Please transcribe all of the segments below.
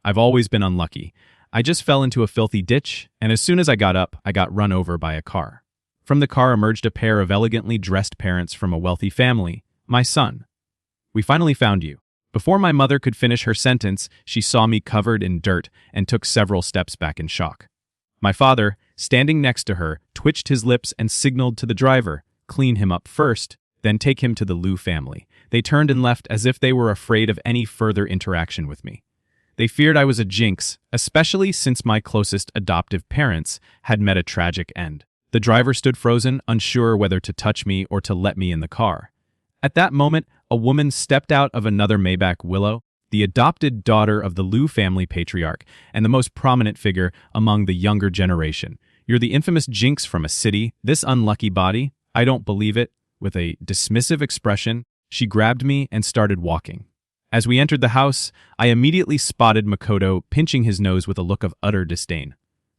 I've always been unlucky. I just fell into a filthy ditch, and as soon as I got up, I got run over by a car. From the car emerged a pair of elegantly dressed parents from a wealthy family. My son. We finally found you. Before my mother could finish her sentence, she saw me covered in dirt and took several steps back in shock. My father, standing next to her, twitched his lips and signaled to the driver, "Clean him up first, then take him to the Liu family." They turned and left as if they were afraid of any further interaction with me. They feared I was a jinx, especially since my closest adoptive parents had met a tragic end. The driver stood frozen, unsure whether to touch me or to let me in the car. At that moment, a woman stepped out of another Maybach Willow, the adopted daughter of the Liu family patriarch and the most prominent figure among the younger generation. "You're the infamous jinx from a city, this unlucky body? I don't believe it." With a dismissive expression, she grabbed me and started walking. As we entered the house, I immediately spotted Makoto pinching his nose with a look of utter disdain.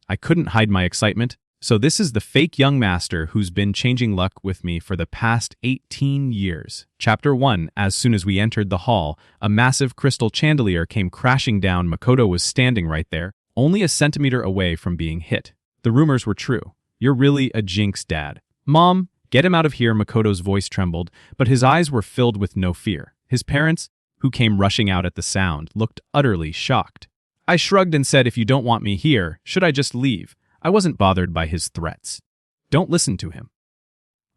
I couldn't hide my excitement. So this is the fake young master who's been changing luck with me for the past 18 years. Chapter 1. As soon as we entered the hall, a massive crystal chandelier came crashing down. Makoto was standing right there, only a centimeter away from being hit. The rumors were true. "You're really a jinx, Dad." "Mom, get him out of here." Makoto's voice trembled, but his eyes were filled with no fear. His parents, who came rushing out at the sound, looked utterly shocked. I shrugged and said, "If you don't want me here, should I just leave?" I wasn't bothered by his threats. Don't listen to him.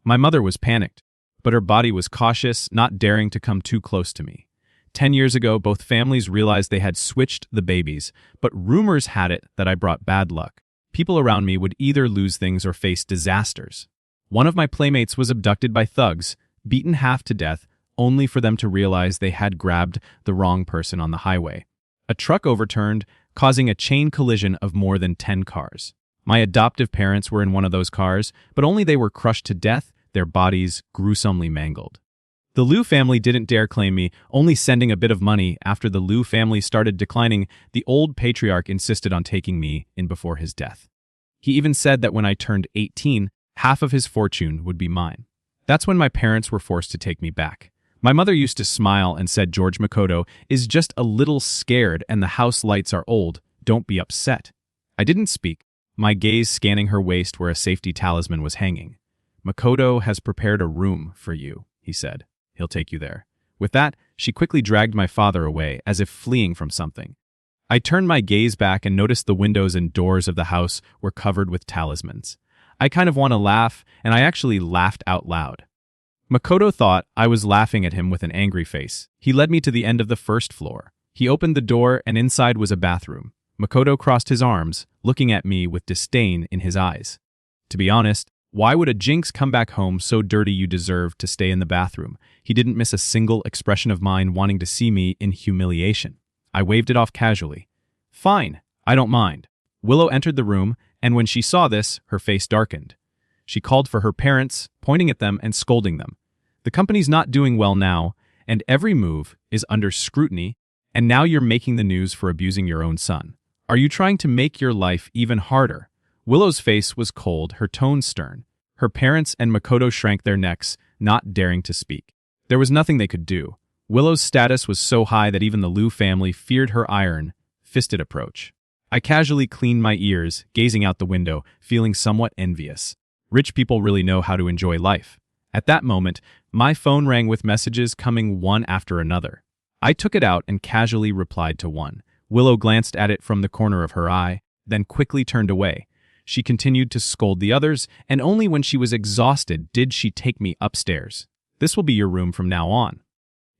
My mother was panicked, but her body was cautious, not daring to come too close to me. 10 years ago, both families realized they had switched the babies, but rumors had it that I brought bad luck. People around me would either lose things or face disasters. One of my playmates was abducted by thugs, beaten half to death, only for them to realize they had grabbed the wrong person on the highway. A truck overturned, causing a chain collision of more than 10 cars. My adoptive parents were in one of those cars, but only they were crushed to death, their bodies gruesomely mangled. The Liu family didn't dare claim me, only sending a bit of money. After the Liu family started declining, the old patriarch insisted on taking me in before his death. He even said that when I turned 18, half of his fortune would be mine. That's when my parents were forced to take me back. My mother used to smile and said George Makoto is just a little scared and the house lights are old. Don't be upset. I didn't speak, my gaze scanning her waist where a safety talisman was hanging. "Makoto has prepared a room for you," he said. "He'll take you there." With that, she quickly dragged my father away, as if fleeing from something. I turned my gaze back and noticed the windows and doors of the house were covered with talismans. I kind of want to laugh, and I actually laughed out loud. Makoto thought I was laughing at him with an angry face. He led me to the end of the first floor. He opened the door, and inside was a bathroom. Makoto crossed his arms, looking at me with disdain in his eyes. To be honest, why would a jinx come back home so dirty you deserve to stay in the bathroom? He didn't miss a single expression of mine wanting to see me in humiliation. I waved it off casually. "Fine, I don't mind." Willow entered the room, and when she saw this, her face darkened. She called for her parents, pointing at them and scolding them. "The company's not doing well now, and every move is under scrutiny, and now you're making the news for abusing your own son. Are you trying to make your life even harder?" Willow's face was cold, her tone stern. Her parents and Makoto shrank their necks, not daring to speak. There was nothing they could do. Willow's status was so high that even the Liu family feared her iron-fisted approach. I casually cleaned my ears, gazing out the window, feeling somewhat envious. Rich people really know how to enjoy life. At that moment, my phone rang with messages coming one after another. I took it out and casually replied to one. Willow glanced at it from the corner of her eye, then quickly turned away. She continued to scold the others, and only when she was exhausted did she take me upstairs. "This will be your room from now on.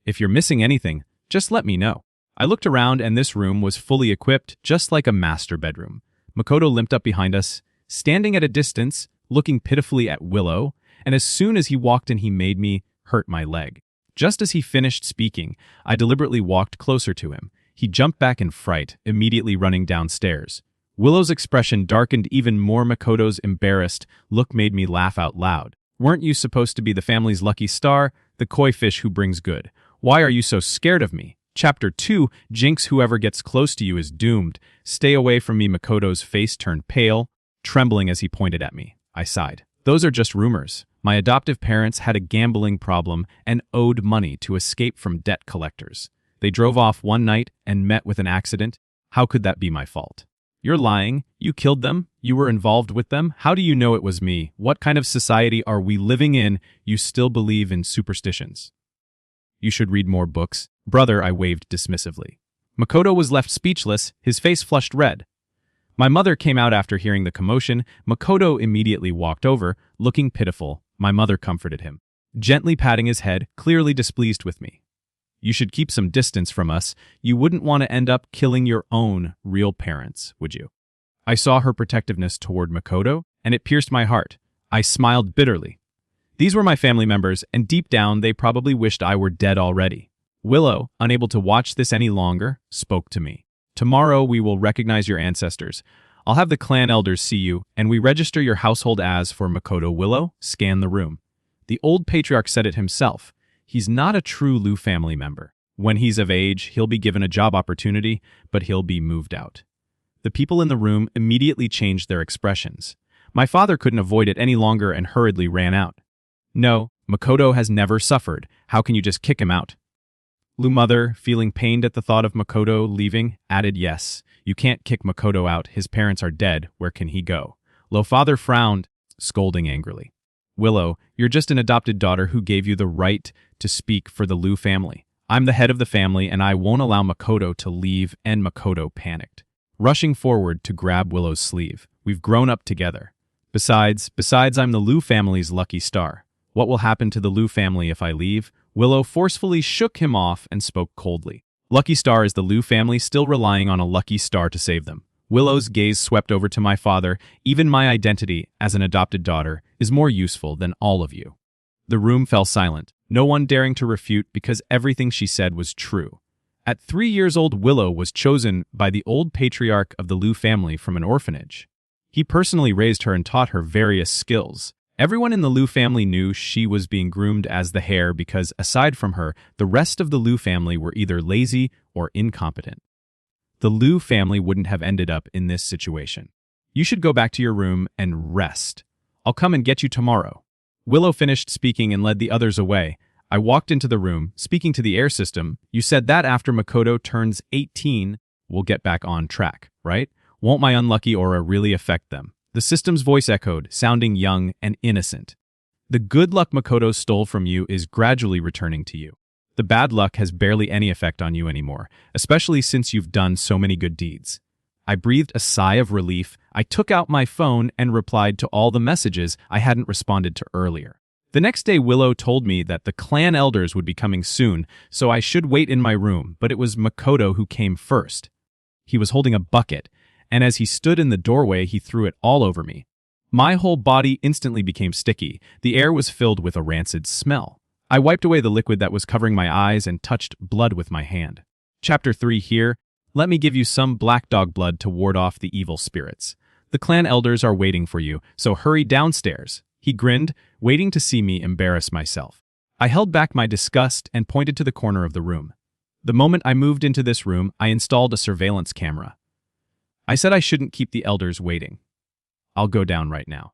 If you're missing anything, just let me know." I looked around, and this room was fully equipped, just like a master bedroom. Makoto limped up behind us, standing at a distance, looking pitifully at Willow, and as soon as he walked in, he made me hurt my leg. Just as he finished speaking, I deliberately walked closer to him. He jumped back in fright, immediately running downstairs. Willow's expression darkened even more. Makoto's embarrassed look made me laugh out loud. "Weren't you supposed to be the family's lucky star, the koi fish who brings good? Why are you so scared of me?" Chapter 2. Jinx, whoever gets close to you is doomed. "Stay away from me." Makoto's face turned pale, trembling as he pointed at me. I sighed. "Those are just rumors. My adoptive parents had a gambling problem and owed money to escape from debt collectors. They drove off one night and met with an accident. How could that be my fault? You're lying. You killed them. You were involved with them. How do you know it was me? What kind of society are we living in? You still believe in superstitions. You should read more books. Brother, I waved dismissively. Makoto was left speechless, his face flushed red. My mother came out after hearing the commotion. Makoto immediately walked over, looking pitiful. My mother comforted him, gently patting his head, clearly displeased with me. You should keep some distance from us. You wouldn't want to end up killing your own real parents, would you? I saw her protectiveness toward Makoto, and it pierced my heart. I smiled bitterly. These were my family members, and deep down they probably wished I were dead already. Willow, unable to watch this any longer, spoke to me. Tomorrow we will recognize your ancestors. I'll have the clan elders see you, and we register your household as for Makoto. Willow, scan the room. The old patriarch said it himself. He's not a true Lu family member. When he's of age, he'll be given a job opportunity, but he'll be moved out. The people in the room immediately changed their expressions. My father couldn't avoid it any longer and hurriedly ran out. No, Makoto has never suffered. How can you just kick him out? Lu mother, feeling pained at the thought of Makoto leaving, added yes. You can't kick Makoto out. His parents are dead. Where can he go? Lo father frowned, scolding angrily. Willow, you're just an adopted daughter who gave you the right to speak for the Lu family. I'm the head of the family, and I won't allow Makoto to leave, and Makoto panicked, rushing forward to grab Willow's sleeve. We've grown up together. Besides, I'm the Lu family's lucky star. What will happen to the Lu family if I leave? Willow forcefully shook him off and spoke coldly. Lucky Star is the Lu family still relying on a lucky star to save them. Willow's gaze swept over to my father. Even my identity as an adopted daughter is more useful than all of you. The room fell silent, no one daring to refute because everything she said was true. At 3 years old, Willow was chosen by the old patriarch of the Lu family from an orphanage. He personally raised her and taught her various skills. Everyone in the Lu family knew she was being groomed as the heir because, aside from her, the rest of the Lu family were either lazy or incompetent. The Lu family wouldn't have ended up in this situation. You should go back to your room and rest. I'll come and get you tomorrow. Willow finished speaking and led the others away. I walked into the room, speaking to the heir system. You said that after Makoto turns 18, we'll get back on track, right? Won't my unlucky aura really affect them? The system's voice echoed, sounding young and innocent. The good luck Makoto stole from you is gradually returning to you. The bad luck has barely any effect on you anymore, especially since you've done so many good deeds. I breathed a sigh of relief. I took out my phone and replied to all the messages I hadn't responded to earlier. The next day, Willow told me that the clan elders would be coming soon, so I should wait in my room, but it was Makoto who came first. He was holding a bucket, and as he stood in the doorway, he threw it all over me. My whole body instantly became sticky. The air was filled with a rancid smell. I wiped away the liquid that was covering my eyes and touched blood with my hand. Chapter 3 here. Let me give you some black dog blood to ward off the evil spirits. The clan elders are waiting for you, so hurry downstairs. He grinned, waiting to see me embarrass myself. I held back my disgust and pointed to the corner of the room. The moment I moved into this room, I installed a surveillance camera. I said I shouldn't keep the elders waiting. I'll go down right now.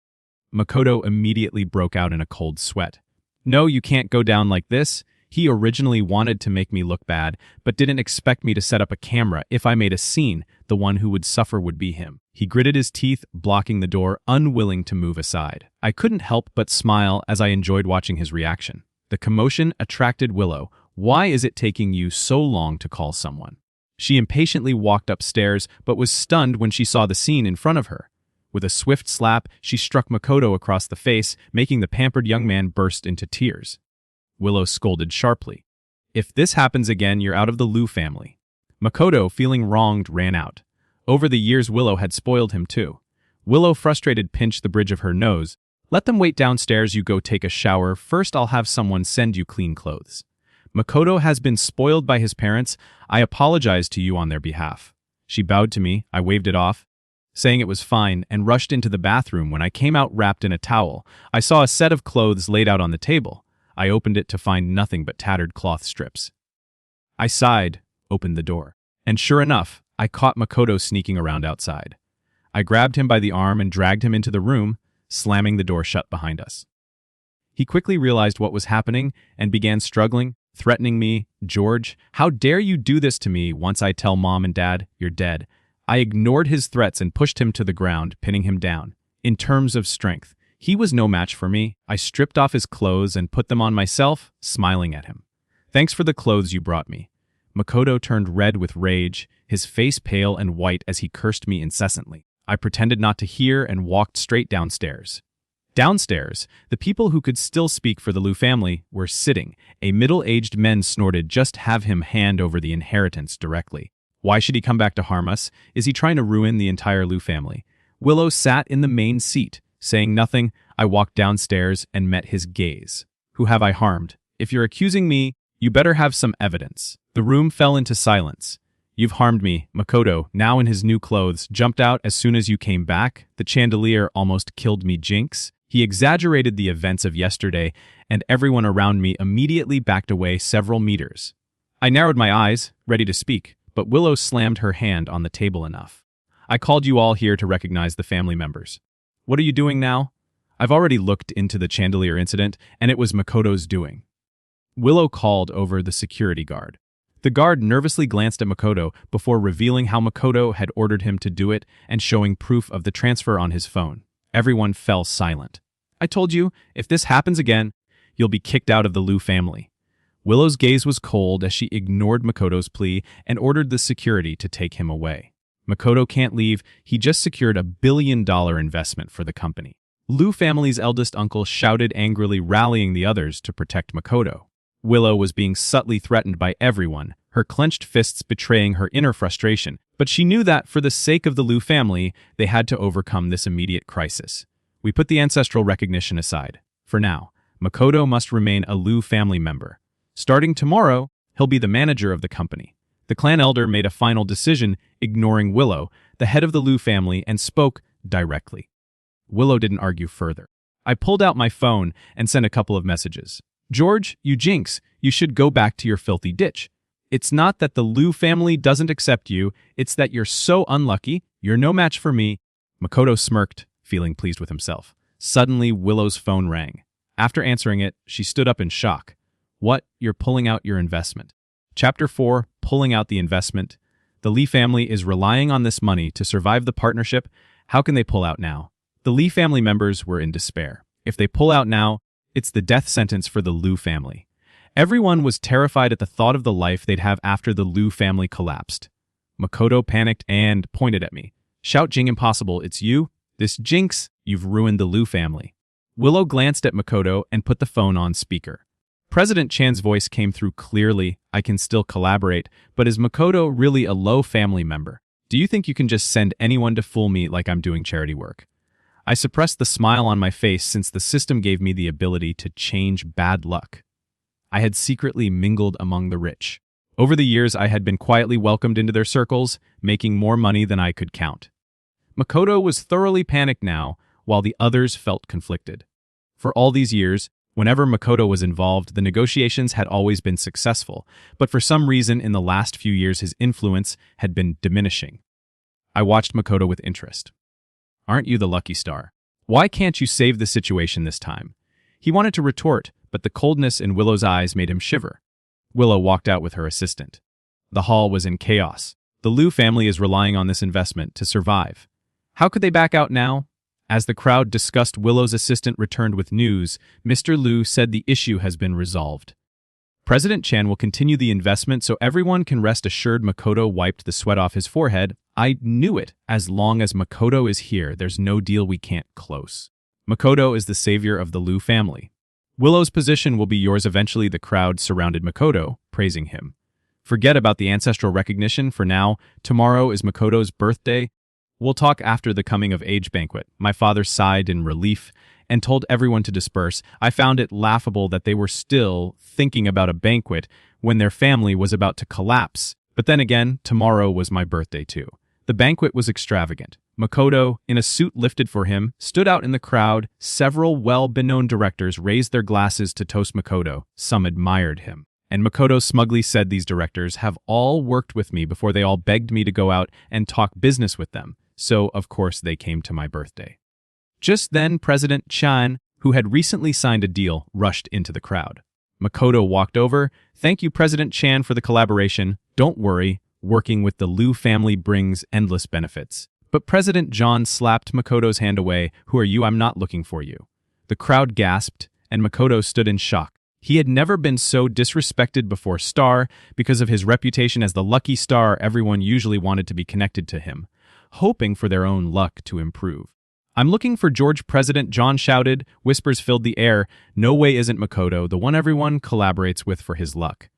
Makoto immediately broke out in a cold sweat. No, you can't go down like this. He originally wanted to make me look bad, but didn't expect me to set up a camera. If I made a scene, the one who would suffer would be him. He gritted his teeth, blocking the door, unwilling to move aside. I couldn't help but smile as I enjoyed watching his reaction. The commotion attracted Willow. Why is it taking you so long to call someone? She impatiently walked upstairs, but was stunned when she saw the scene in front of her. With a swift slap, she struck Makoto across the face, making the pampered young man burst into tears. Willow scolded sharply. If this happens again, you're out of the Lu family. Makoto, feeling wronged, ran out. Over the years, Willow had spoiled him too. Willow, frustrated, pinched the bridge of her nose. Let them wait downstairs, you go take a shower. First, I'll have someone send you clean clothes. Makoto has been spoiled by his parents. I apologize to you on their behalf. She bowed to me. I waved it off, saying it was fine, and rushed into the bathroom. When I came out wrapped in a towel, I saw a set of clothes laid out on the table. I opened it to find nothing but tattered cloth strips. I sighed, opened the door, and sure enough, I caught Makoto sneaking around outside. I grabbed him by the arm and dragged him into the room, slamming the door shut behind us. He quickly realized what was happening and began struggling. threatening me. "George, how dare you do this to me once I tell Mom and Dad you're dead?" I ignored his threats and pushed him to the ground, pinning him down. In terms of strength, he was no match for me. I stripped off his clothes and put them on myself, smiling at him. "Thanks for the clothes you brought me." Makoto turned red with rage, his face pale and white as he cursed me incessantly. I pretended not to hear and walked straight downstairs. Downstairs, the people who could still speak for the Liu family were sitting. A middle-aged man snorted, "Just have him hand over the inheritance directly. Why should he come back to harm us? Is he trying to ruin the entire Liu family?" Willow sat in the main seat. Saying nothing, I walked downstairs and met his gaze. "Who have I harmed? If you're accusing me, you better have some evidence." The room fell into silence. "You've harmed me." Makoto, now in his new clothes, jumped out as soon as you came back. "The chandelier almost killed me, Jinx." He exaggerated the events of yesterday, and everyone around me immediately backed away several meters. I narrowed my eyes, ready to speak, but Willow slammed her hand on the table enough. "I called you all here to recognize the family members. What are you doing now?" "I've already looked into the chandelier incident, and it was Makoto's doing." Willow called over the security guard. The guard nervously glanced at Makoto before revealing how Makoto had ordered him to do it and showing proof of the transfer on his phone. Everyone fell silent. "I told you, if this happens again, you'll be kicked out of the Liu family." Willow's gaze was cold as she ignored Makoto's plea and ordered the security to take him away. "Makoto can't leave. He just secured $1 billion investment for the company." Liu family's eldest uncle shouted angrily, rallying the others to protect Makoto. Willow was being subtly threatened by everyone, her clenched fists betraying her inner frustration, but she knew that, for the sake of the Liu family, they had to overcome this immediate crisis. We put the ancestral recognition aside. For now, Makoto must remain a Liu family member. Starting tomorrow, he'll be the manager of the company. The clan elder made a final decision, ignoring Willow, the head of the Liu family, and spoke directly. Willow didn't argue further. I pulled out my phone and sent a couple of messages. "George, you jinx, you should go back to your filthy ditch. It's not that the Liu family doesn't accept you, it's that you're so unlucky, you're no match for me." Makoto smirked, feeling pleased with himself. Suddenly, Willow's phone rang. After answering it, she stood up in shock. "What? You're pulling out your investment?" Chapter 4, Pulling Out the Investment. The Li family is relying on this money to survive the partnership. How can they pull out now? The Li family members were in despair. If they pull out now, it's the death sentence for the Liu family. Everyone was terrified at the thought of the life they'd have after the Liu family collapsed. Makoto panicked and pointed at me. "Shout, Jing, impossible, it's you? This jinx, you've ruined the Liu family." Willow glanced at Makoto and put the phone on speaker. President Chan's voice came through clearly. "I can still collaborate, but is Makoto really a Liu family member? Do you think you can just send anyone to fool me like I'm doing charity work?" I suppressed the smile on my face since the system gave me the ability to change bad luck. I had secretly mingled among the rich. Over the years, I had been quietly welcomed into their circles, making more money than I could count. Makoto was thoroughly panicked now, while the others felt conflicted. For all these years, whenever Makoto was involved, the negotiations had always been successful, but for some reason in the last few years his influence had been diminishing. I watched Makoto with interest. "Aren't you the lucky star? Why can't you save the situation this time?" He wanted to retort, but the coldness in Willow's eyes made him shiver. Willow walked out with her assistant. The hall was in chaos. The Liu family is relying on this investment to survive. How could they back out now? As the crowd discussed, Willow's assistant returned with news. Mr. Liu said the issue has been resolved. President Chan will continue the investment so everyone can rest assured. Makoto wiped the sweat off his forehead. "I knew it. As long as Makoto is here, there's no deal we can't close. Makoto is the savior of the Liu family. Willow's position will be yours eventually." The crowd surrounded Makoto, praising him. "Forget about the ancestral recognition for now. Tomorrow is Makoto's birthday. We'll talk after the coming-of-age banquet." My father sighed in relief and told everyone to disperse. I found it laughable that they were still thinking about a banquet when their family was about to collapse. But then again, tomorrow was my birthday too. The banquet was extravagant. Makoto, in a suit lifted for him, stood out in the crowd. Several well-known directors raised their glasses to toast Makoto. Some admired him. And Makoto smugly said these directors have all worked with me before they all begged me to go out and talk business with them. So, of course, they came to my birthday. Just then, President Chan, who had recently signed a deal, rushed into the crowd. Makoto walked over. Thank you, President Chan, for the collaboration. Don't worry, working with the Liu family brings endless benefits. But President John slapped Makoto's hand away. Who are you? I'm not looking for you. The crowd gasped, and Makoto stood in shock. He had never been so disrespected before. Because of his reputation as the lucky star, everyone usually wanted to be connected to him, hoping for their own luck to improve. I'm looking for George, President John shouted. Whispers filled the air. No way isn't Makoto the one everyone collaborates with for his luck.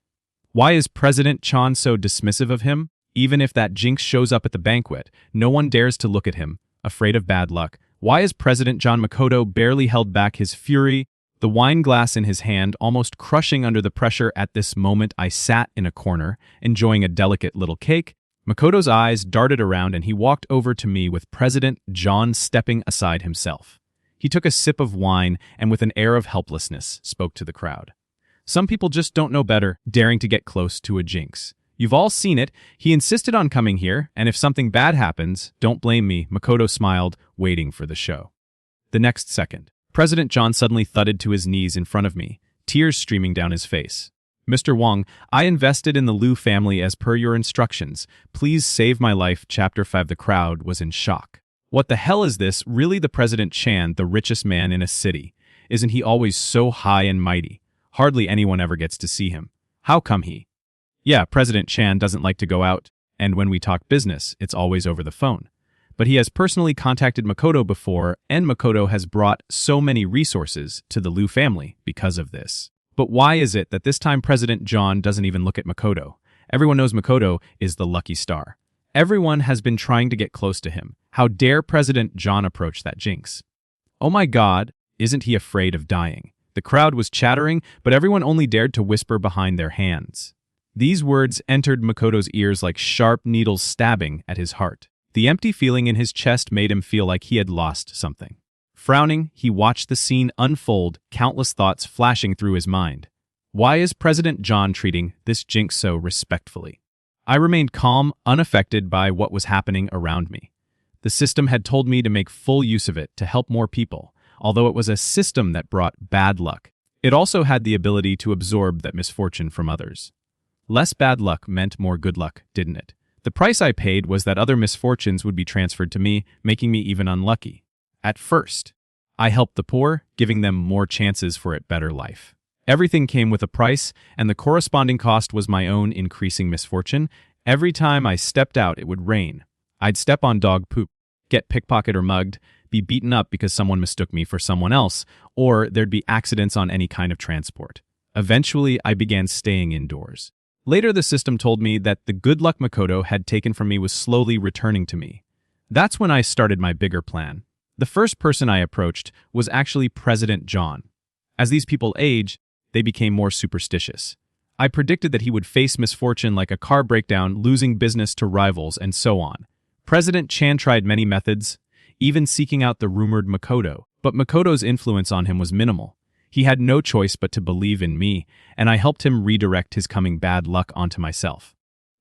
Why is President Chan so dismissive of him? Even if that jinx shows up at the banquet, no one dares to look at him, afraid of bad luck. Why is President John? Makoto barely held back his fury, the wine glass in his hand almost crushing under the pressure. At this moment, I sat in a corner, enjoying a delicate little cake. Makoto's eyes darted around and he walked over to me with President John stepping aside himself. He took a sip of wine and with an air of helplessness spoke to the crowd. Some people just don't know better, daring to get close to a jinx. You've all seen it. He insisted on coming here, and if something bad happens, don't blame me. Makoto smiled, waiting for the show. The next second, President John suddenly thudded to his knees in front of me, tears streaming down his face. Mr. Wong, I invested in the Liu family as per your instructions. Please save my life. Chapter 5. The crowd was in shock. What the hell is this? Really, the President Chan, the richest man in a city? Isn't he always so high and mighty? Hardly anyone ever gets to see him. How come he? Yeah, President Chan doesn't like to go out, and when we talk business, it's always over the phone. But he has personally contacted Makoto before, and Makoto has brought so many resources to the Liu family because of this. But why is it that this time President John doesn't even look at Makoto? Everyone knows Makoto is the lucky star. Everyone has been trying to get close to him. How dare President John approach that jinx? Oh my God, isn't he afraid of dying? The crowd was chattering, but everyone only dared to whisper behind their hands. These words entered Makoto's ears like sharp needles stabbing at his heart. The empty feeling in his chest made him feel like he had lost something. Frowning, he watched the scene unfold, countless thoughts flashing through his mind. Why is President John treating this jinx so respectfully? I remained calm, unaffected by what was happening around me. The system had told me to make full use of it to help more people, although it was a system that brought bad luck. It also had the ability to absorb that misfortune from others. Less bad luck meant more good luck, didn't it? The price I paid was that other misfortunes would be transferred to me, making me even unlucky. At first, I helped the poor, giving them more chances for a better life. Everything came with a price, and the corresponding cost was my own increasing misfortune. Every time I stepped out, it would rain. I'd step on dog poop, get pickpocketed or mugged, be beaten up because someone mistook me for someone else, or there'd be accidents on any kind of transport. Eventually, I began staying indoors. Later, the system told me that the good luck Makoto had taken from me was slowly returning to me. That's when I started my bigger plan. The first person I approached was actually President John. As these people age, they became more superstitious. I predicted that he would face misfortune like a car breakdown, losing business to rivals, and so on. President Chan tried many methods, even seeking out the rumored Makoto, but Makoto's influence on him was minimal. He had no choice but to believe in me, and I helped him redirect his coming bad luck onto myself.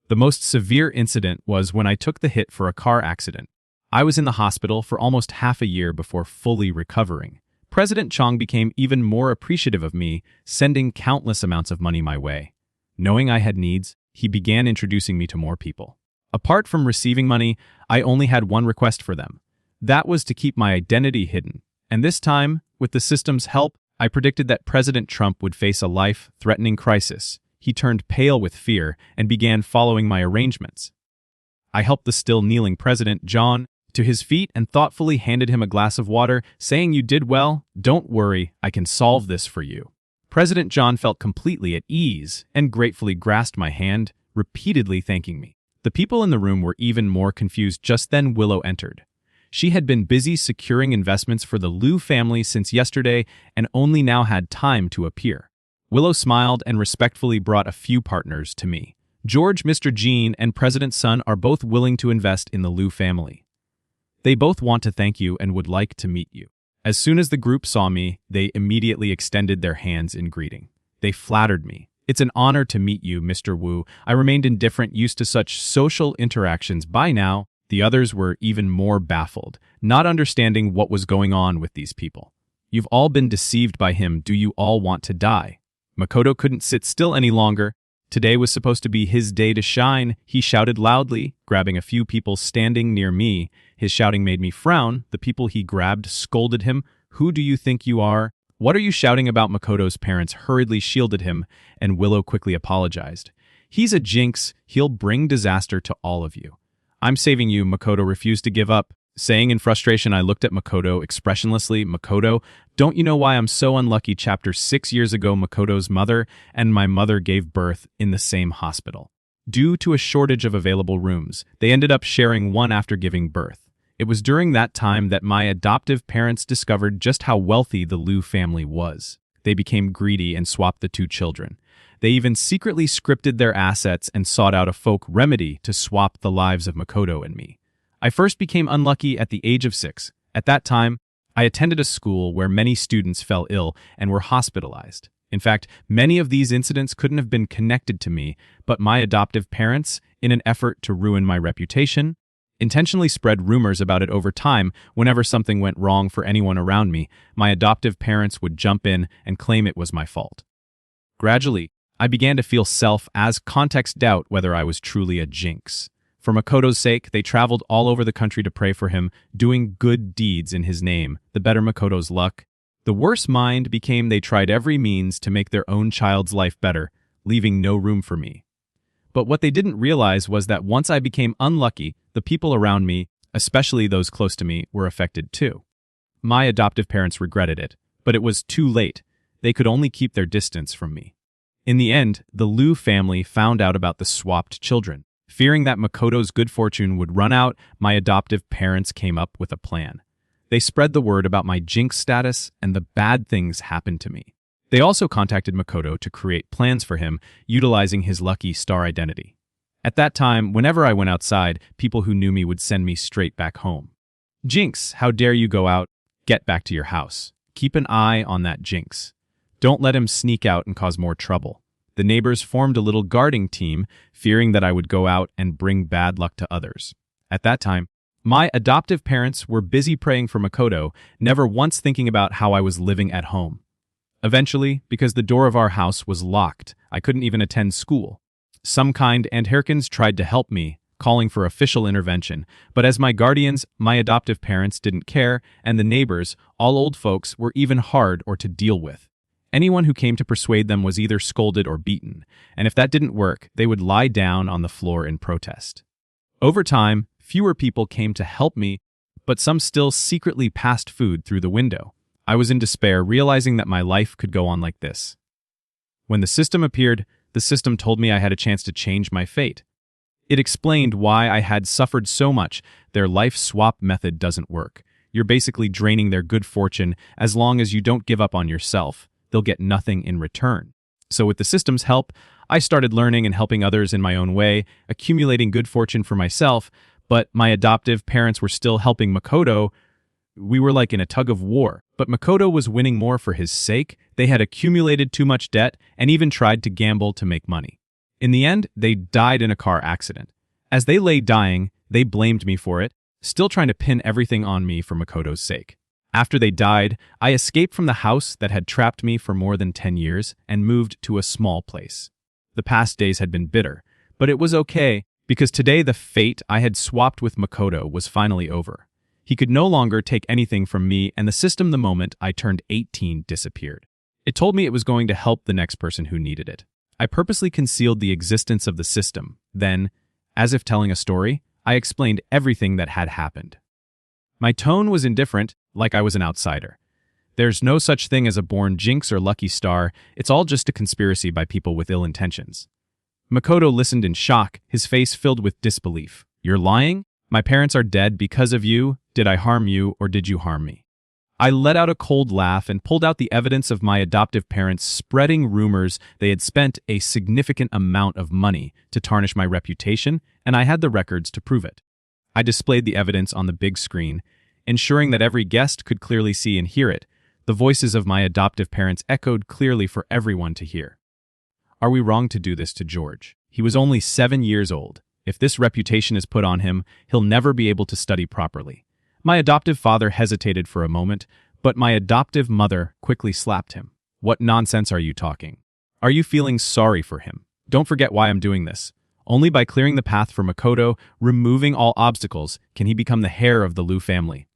The most severe incident was when I took the hit for a car accident. I was in the hospital for almost half a year before fully recovering. President Chong became even more appreciative of me, sending countless amounts of money my way. Knowing I had needs, he began introducing me to more people. Apart from receiving money, I only had one request for them. That was to keep my identity hidden. And this time, with the system's help, I predicted that President Trump would face a life-threatening crisis. He turned pale with fear and began following my arrangements. I helped the still kneeling President John to his feet and thoughtfully handed him a glass of water, saying, "You did well. Don't worry, I can solve this for you." President John felt completely at ease and gratefully grasped my hand, repeatedly thanking me. The people in the room were even more confused. Just then Willow entered. She had been busy securing investments for the Liu family since yesterday and only now had time to appear. Willow smiled and respectfully brought a few partners to me. George, Mr. Jean, and President's son are both willing to invest in the Liu family. They both want to thank you and would like to meet you. As soon as the group saw me, they immediately extended their hands in greeting. They flattered me. "It's an honor to meet you, Mr. Wu." I remained indifferent, used to such social interactions. By now, the others were even more baffled, not understanding what was going on with these people. "You've all been deceived by him. Do you all want to die?" Makoto couldn't sit still any longer. Today was supposed to be his day to shine. He shouted loudly, grabbing a few people standing near me. His shouting made me frown. The people he grabbed scolded him. "Who do you think you are? What are you shouting about?" Makoto's parents hurriedly shielded him, and Willow quickly apologized. "He's a jinx. He'll bring disaster to all of you." "I'm saving you," Makoto refused to give up. Saying in frustration, I looked at Makoto expressionlessly. "Makoto, don't you know why I'm so unlucky?" Chapter 6 years ago, Makoto's mother and my mother gave birth in the same hospital. Due to a shortage of available rooms, they ended up sharing one after giving birth. It was during that time that my adoptive parents discovered just how wealthy the Liu family was. They became greedy and swapped the two children. They even secretly scripted their assets and sought out a folk remedy to swap the lives of Makoto and me. I first became unlucky at the age of 6. At that time, I attended a school where many students fell ill and were hospitalized. In fact, many of these incidents couldn't have been connected to me, but my adoptive parents, in an effort to ruin my reputation, intentionally spread rumors about it over time. Whenever something went wrong for anyone around me, my adoptive parents would jump in and claim it was my fault. Gradually, I began to feel self-as-context doubt whether I was truly a jinx. For Makoto's sake, they traveled all over the country to pray for him, doing good deeds in his name. The better Makoto's luck, the worse mine became. They tried every means to make their own child's life better, leaving no room for me. But what they didn't realize was that once I became unlucky, the people around me, especially those close to me, were affected too. My adoptive parents regretted it, but it was too late. They could only keep their distance from me. In the end, the Liu family found out about the swapped children. Fearing that Makoto's good fortune would run out, my adoptive parents came up with a plan. They spread the word about my jinx status, and the bad things happened to me. They also contacted Makoto to create plans for him, utilizing his lucky star identity. At that time, whenever I went outside, people who knew me would send me straight back home. "Jinx, how dare you go out? Get back to your house. Keep an eye on that jinx. Don't let him sneak out and cause more trouble." The neighbors formed a little guarding team, fearing that I would go out and bring bad luck to others. At that time, my adoptive parents were busy praying for Makoto, never once thinking about how I was living at home. Eventually, because the door of our house was locked, I couldn't even attend school. Some kind Antherkins tried to help me, calling for official intervention, but as my guardians, my adoptive parents didn't care, and the neighbors, all old folks, were even hard or to deal with. Anyone who came to persuade them was either scolded or beaten, and if that didn't work, they would lie down on the floor in protest. Over time, fewer people came to help me, but some still secretly passed food through the window. I was in despair, realizing that my life could go on like this. When the system appeared, the system told me I had a chance to change my fate. It explained why I had suffered so much. Their life swap method doesn't work. You're basically draining their good fortune. As long as you don't give up on yourself, they'll get nothing in return. So with the system's help, I started learning and helping others in my own way, accumulating good fortune for myself, but my adoptive parents were still helping Makoto. We were like in a tug of war, but Makoto was winning more for his sake. They had accumulated too much debt and even tried to gamble to make money. In the end, they died in a car accident. As they lay dying, they blamed me for it, still trying to pin everything on me for Makoto's sake. After they died, I escaped from the house that had trapped me for more than 10 years and moved to a small place. The past days had been bitter, but it was okay because today the fate I had swapped with Makoto was finally over. He could no longer take anything from me, and the system the moment I turned 18 disappeared. It told me it was going to help the next person who needed it. I purposely concealed the existence of the system. Then, as if telling a story, I explained everything that had happened. My tone was indifferent, like I was an outsider. There's no such thing as a born jinx or lucky star. It's all just a conspiracy by people with ill intentions. Makoto listened in shock, his face filled with disbelief. "You're lying? My parents are dead because of you. Did I harm you or did you harm me?" I let out a cold laugh and pulled out the evidence of my adoptive parents spreading rumors. They had spent a significant amount of money to tarnish my reputation, and I had the records to prove it. I displayed the evidence on the big screen, ensuring that every guest could clearly see and hear it. The voices of my adoptive parents echoed clearly for everyone to hear. Are we wrong to do this to George? He was only 7 years old. If this reputation is put on him, he'll never be able to study properly. My adoptive father hesitated for a moment, but my adoptive mother quickly slapped him. What nonsense are you talking? Are you feeling sorry for him? Don't forget why I'm doing this. Only by clearing the path for Makoto, removing all obstacles, can he become the heir of the Liu family.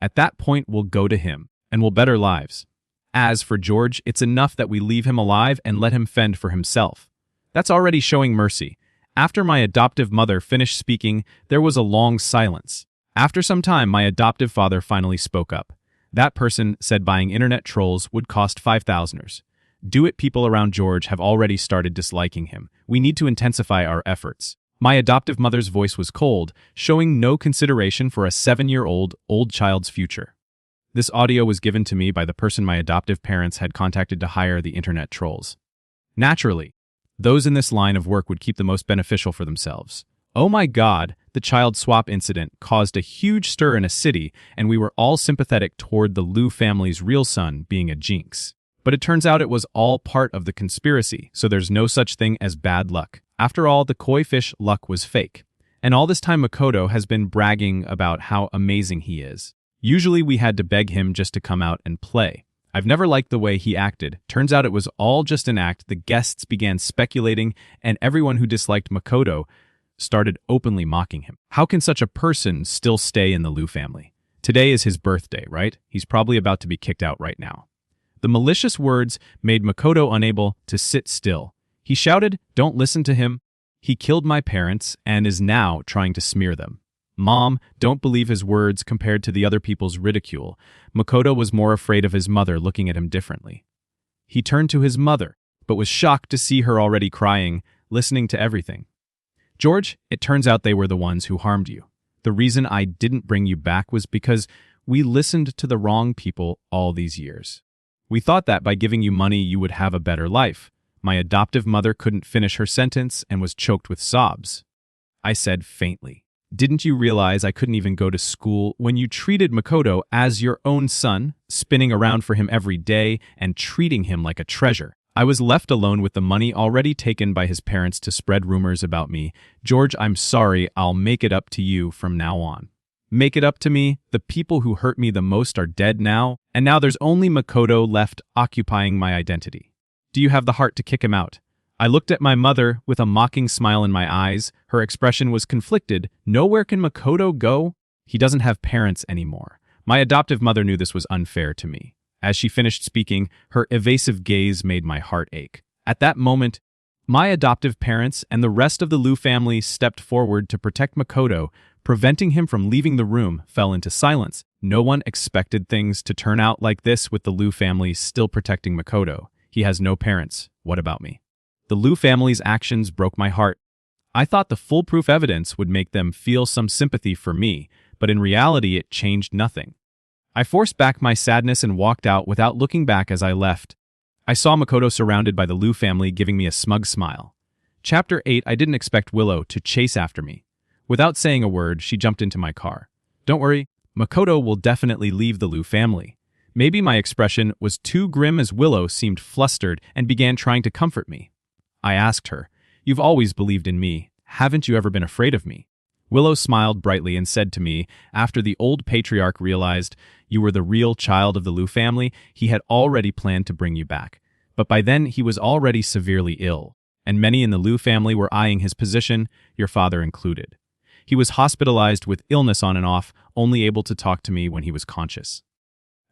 At that point, we'll go to him, and we'll better lives. As for George, it's enough that we leave him alive and let him fend for himself. That's already showing mercy. After my adoptive mother finished speaking, there was a long silence. After some time, my adoptive father finally spoke up. That person said buying internet trolls would cost 5,000ers. Do-it people around George have already started disliking him. We need to intensify our efforts. My adoptive mother's voice was cold, showing no consideration for a 7-year-old old child's future. This audio was given to me by the person my adoptive parents had contacted to hire the internet trolls. Naturally, those in this line of work would keep the most beneficial for themselves. Oh my God, the child swap incident caused a huge stir in a city, and we were all sympathetic toward the Liu family's real son being a jinx. But it turns out it was all part of the conspiracy, so there's no such thing as bad luck. After all, the koi fish luck was fake. And all this time Makoto has been bragging about how amazing he is. Usually we had to beg him just to come out and play. I've never liked the way he acted. Turns out it was all just an act. The guests began speculating, and everyone who disliked Makoto started openly mocking him. How can such a person still stay in the Liu family? Today is his birthday, right? He's probably about to be kicked out right now. The malicious words made Makoto unable to sit still. He shouted, "Don't listen to him. He killed my parents and is now trying to smear them." Mom, don't believe his words compared to the other people's ridicule. Makoto was more afraid of his mother looking at him differently. He turned to his mother, but was shocked to see her already crying, listening to everything. George, it turns out they were the ones who harmed you. The reason I didn't bring you back was because we listened to the wrong people all these years. We thought that by giving you money you would have a better life. My adoptive mother couldn't finish her sentence and was choked with sobs. I said faintly, "Didn't you realize I couldn't even go to school when you treated Makoto as your own son, spinning around for him every day and treating him like a treasure? I was left alone with the money already taken by his parents to spread rumors about me. George, I'm sorry, I'll make it up to you from now on." Make it up to me? The people who hurt me the most are dead now, and now there's only Makoto left occupying my identity. Do you have the heart to kick him out? I looked at my mother with a mocking smile in my eyes. Her expression was conflicted. Nowhere can Makoto go? He doesn't have parents anymore. My adoptive mother knew this was unfair to me. As she finished speaking, her evasive gaze made my heart ache. At that moment, my adoptive parents and the rest of the Liu family stepped forward to protect Makoto, preventing him from leaving the room. Fell into silence. No one expected things to turn out like this with the Liu family still protecting Makoto. He has no parents. What about me? The Liu family's actions broke my heart. I thought the foolproof evidence would make them feel some sympathy for me, but in reality it changed nothing. I forced back my sadness and walked out without looking back as I left. I saw Makoto surrounded by the Liu family giving me a smug smile. Chapter 8. I didn't expect Willow to chase after me. Without saying a word, she jumped into my car. Don't worry, Makoto will definitely leave the Liu family. Maybe my expression was too grim as Willow seemed flustered and began trying to comfort me. I asked her, "You've always believed in me. Haven't you ever been afraid of me?" Willow smiled brightly and said to me, after the old patriarch realized you were the real child of the Liu family, he had already planned to bring you back. But by then he was already severely ill, and many in the Liu family were eyeing his position, your father included. He was hospitalized with illness on and off, only able to talk to me when he was conscious.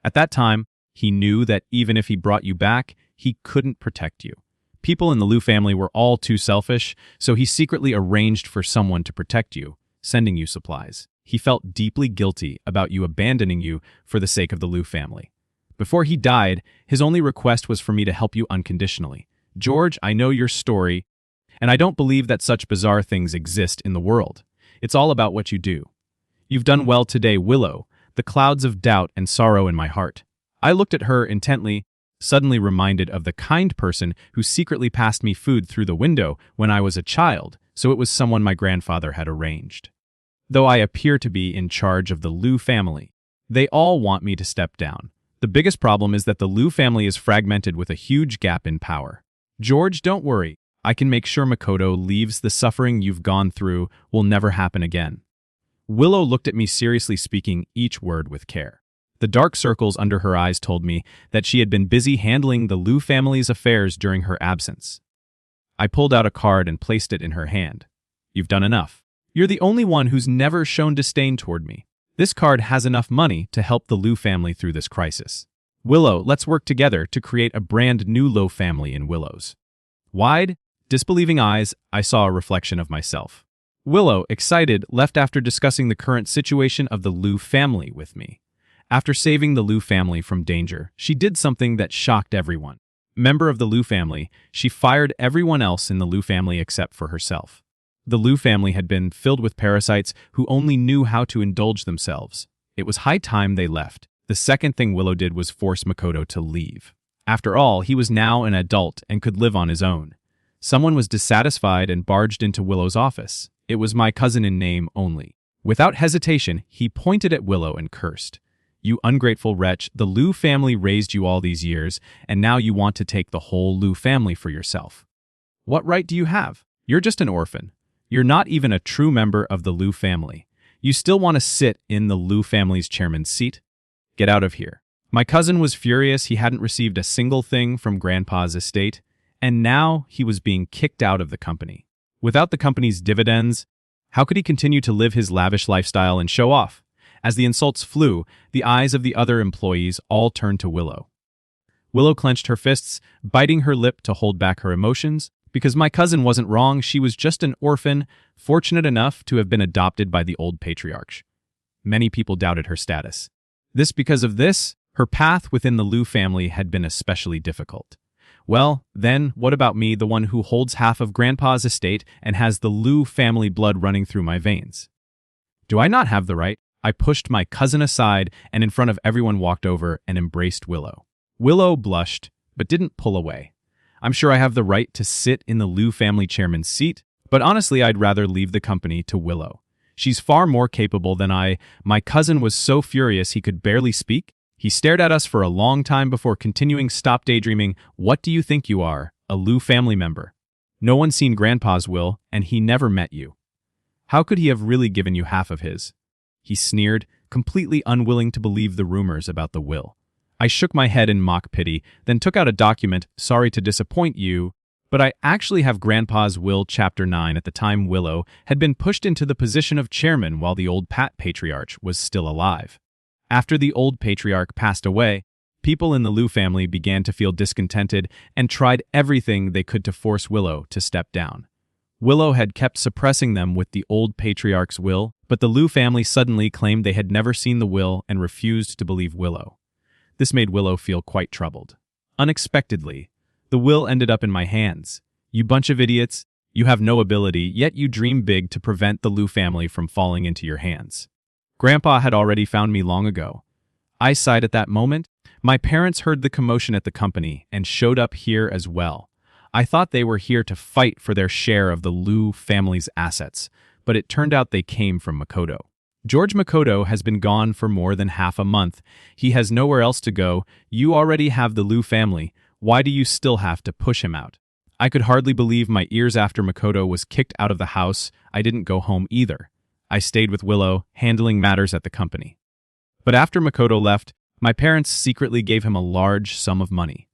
At that time, he knew that even if he brought you back, he couldn't protect you. People in the Liu family were all too selfish, so he secretly arranged for someone to protect you, sending you supplies. He felt deeply guilty about you abandoning you for the sake of the Liu family. Before he died, his only request was for me to help you unconditionally. George, I know your story, and I don't believe that such bizarre things exist in the world. It's all about what you do. You've done well today, Willow, the clouds of doubt and sorrow in my heart. I looked at her intently, suddenly reminded of the kind person who secretly passed me food through the window when I was a child, so it was someone my grandfather had arranged. Though I appear to be in charge of the Liu family, they all want me to step down. The biggest problem is that the Liu family is fragmented with a huge gap in power. George, don't worry. I can make sure Makoto leaves. The suffering you've gone through will never happen again. Willow looked at me seriously, speaking each word with care. The dark circles under her eyes told me that she had been busy handling the Liu family's affairs during her absence. I pulled out a card and placed it in her hand. You've done enough. You're the only one who's never shown disdain toward me. This card has enough money to help the Liu family through this crisis. Willow, let's work together to create a brand new Liu family in Willow's wide, disbelieving eyes. I saw a reflection of myself. Willow, excited, left after discussing the current situation of the Liu family with me. After saving the Liu family from danger, she did something that shocked everyone. Member of the Liu family, she fired everyone else in the Liu family except for herself. The Liu family had been filled with parasites who only knew how to indulge themselves. It was high time they left. The second thing Willow did was force Makoto to leave. After all, he was now an adult and could live on his own. Someone was dissatisfied and barged into Willow's office. It was my cousin in name only. Without hesitation, he pointed at Willow and cursed. You ungrateful wretch, the Liu family raised you all these years, and now you want to take the whole Liu family for yourself. What right do you have? You're just an orphan. You're not even a true member of the Liu family. You still want to sit in the Liu family's chairman's seat? Get out of here. My cousin was furious he hadn't received a single thing from Grandpa's estate, and now he was being kicked out of the company. Without the company's dividends, how could he continue to live his lavish lifestyle and show off? As the insults flew, the eyes of the other employees all turned to Willow. Willow clenched her fists, biting her lip to hold back her emotions. Because my cousin wasn't wrong, she was just an orphan, fortunate enough to have been adopted by the old patriarch. Many people doubted her status. Because of this, her path within the Liu family had been especially difficult. Well, then, what about me, the one who holds half of Grandpa's estate and has the Liu family blood running through my veins? Do I not have the right? I pushed my cousin aside and in front of everyone walked over and embraced Willow. Willow blushed, but didn't pull away. I'm sure I have the right to sit in the Liu family chairman's seat, but honestly I'd rather leave the company to Willow. She's far more capable than I. My cousin was so furious he could barely speak. He stared at us for a long time before continuing. Stop daydreaming. What do you think you are? A Liu family member. No one's seen Grandpa's will, and he never met you. How could he have really given you half of his? He sneered, completely unwilling to believe the rumors about the will. I shook my head in mock pity, then took out a document. Sorry to disappoint you, but I actually have Grandpa's will, Chapter 9. At the time, Willow had been pushed into the position of chairman while the old patriarch was still alive. After the old patriarch passed away, people in the Liu family began to feel discontented and tried everything they could to force Willow to step down. Willow had kept suppressing them with the old patriarch's will, but the Liu family suddenly claimed they had never seen the will and refused to believe Willow. This made Willow feel quite troubled. Unexpectedly, the will ended up in my hands. You bunch of idiots, you have no ability, yet you dream big to prevent the Liu family from falling into your hands. Grandpa had already found me long ago. I sighed at that moment. My parents heard the commotion at the company and showed up here as well. I thought they were here to fight for their share of the Liu family's assets, but it turned out they came from Makoto. George Makoto has been gone for more than half a month. He has nowhere else to go. You already have the Liu family. Why do you still have to push him out? I could hardly believe my ears after Makoto was kicked out of the house. I didn't go home either. I stayed with Willow, handling matters at the company. But after Makoto left, my parents secretly gave him a large sum of money.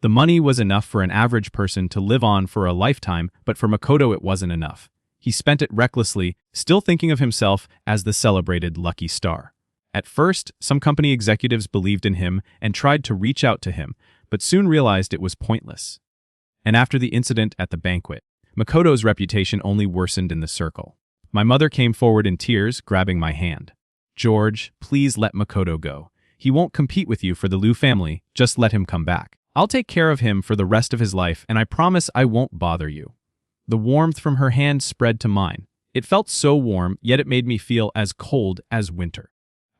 The money was enough for an average person to live on for a lifetime, but for Makoto it wasn't enough. He spent it recklessly, still thinking of himself as the celebrated lucky star. At first, some company executives believed in him and tried to reach out to him, but soon realized it was pointless. And after the incident at the banquet, Makoto's reputation only worsened in the circle. My mother came forward in tears, grabbing my hand. George, please let Makoto go. He won't compete with you for the Liu family, just let him come back. I'll take care of him for the rest of his life, and I promise I won't bother you. The warmth from her hand spread to mine. It felt so warm, yet it made me feel as cold as winter.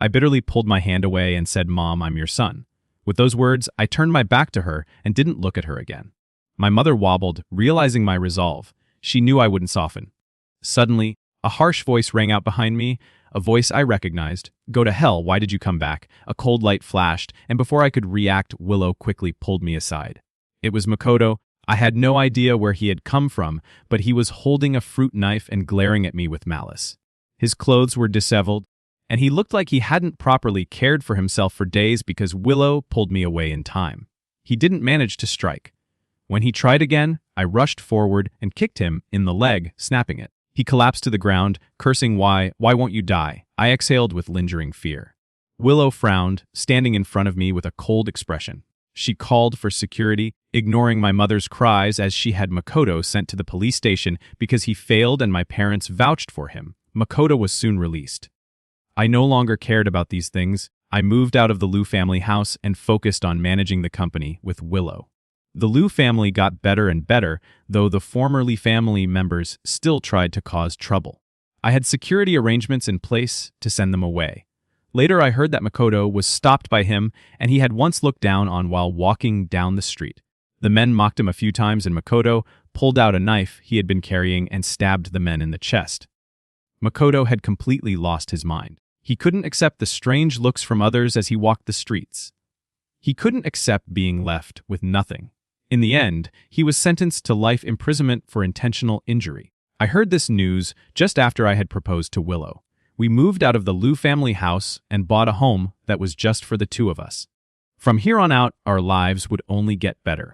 I bitterly pulled my hand away and said, Mom, I'm your son. With those words, I turned my back to her and didn't look at her again. My mother wobbled, realizing my resolve. She knew I wouldn't soften. Suddenly, a harsh voice rang out behind me, a voice I recognized. Go to hell, why did you come back? A cold light flashed, and before I could react, Willow quickly pulled me aside. It was Makoto. I had no idea where he had come from, but he was holding a fruit knife and glaring at me with malice. His clothes were disheveled, and he looked like he hadn't properly cared for himself for days because Willow pulled me away in time. He didn't manage to strike. When he tried again, I rushed forward and kicked him in the leg, snapping it. He collapsed to the ground, cursing, why won't you die? I exhaled with lingering fear. Willow frowned, standing in front of me with a cold expression. She called for security, ignoring my mother's cries as she had Makoto sent to the police station because he failed and my parents vouched for him. Makoto was soon released. I no longer cared about these things. I moved out of the Liu family house and focused on managing the company with Willow. The Liu family got better and better, though the former Li family members still tried to cause trouble. I had security arrangements in place to send them away. Later, I heard that Makoto was stopped by him and he had once looked down on while walking down the street. The men mocked him a few times and Makoto pulled out a knife he had been carrying and stabbed the men in the chest. Makoto had completely lost his mind. He couldn't accept the strange looks from others as he walked the streets. He couldn't accept being left with nothing. In the end, he was sentenced to life imprisonment for intentional injury. I heard this news just after I had proposed to Willow. We moved out of the Liu family house and bought a home that was just for the two of us. From here on out, our lives would only get better.